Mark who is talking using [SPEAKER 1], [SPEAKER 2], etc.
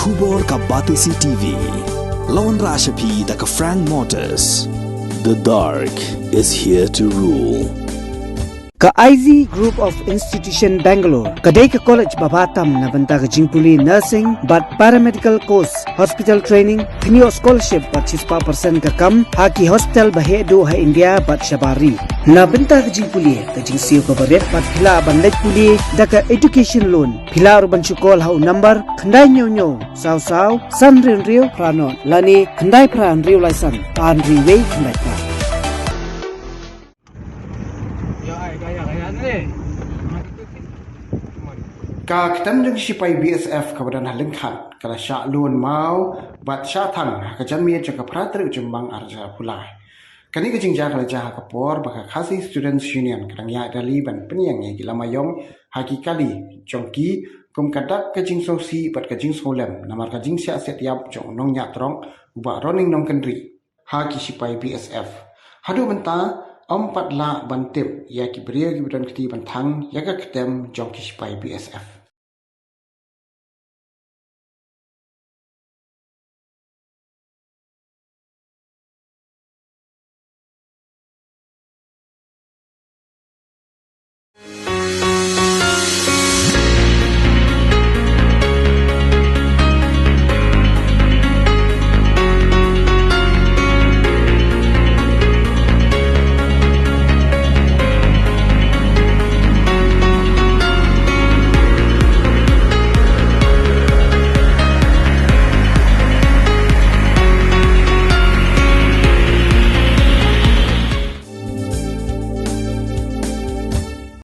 [SPEAKER 1] Kubor ka Batisi TV. Lawan Rashapi da ka Frank Motors. The dark is here to rule.
[SPEAKER 2] Ka IZ Group of Institution Bangalore, kadai ka college babatam na banta ka jingpuli nursing but paramedical course, hospital training, thinio scholarship but 6% ka kam, haki hospital bahedo ha India but shabari. Na banta ka jingpuli, ka jingsiyo ka baret but pila bandaj puli, da ka education loan, pila urban chukol ha number, khandai nyo, saw, san rin prano, lani khandai pran rio laisan, an riway khandai pran.
[SPEAKER 3] Ka Ktem Lyngkhat BSF kabadan Lyngkhat kala Shah luan mau bat Shah Thang ka jamia jaka pratri jumbang arja pulai. Kani ka jingja kala jaha kapor baka khasi students union kadang ya dali ban penyang ya gila mayong haki kali jongki kum kadak ka jing sosi bat ka jing solem namar ka jing sia setiap jong nong nya trong uba roning nong kendri haki sipai BSF. Hadu benta Pat la bantip ya ki bria ki budan kti ban Thang ya ka Ktem jong ki sipai BSF.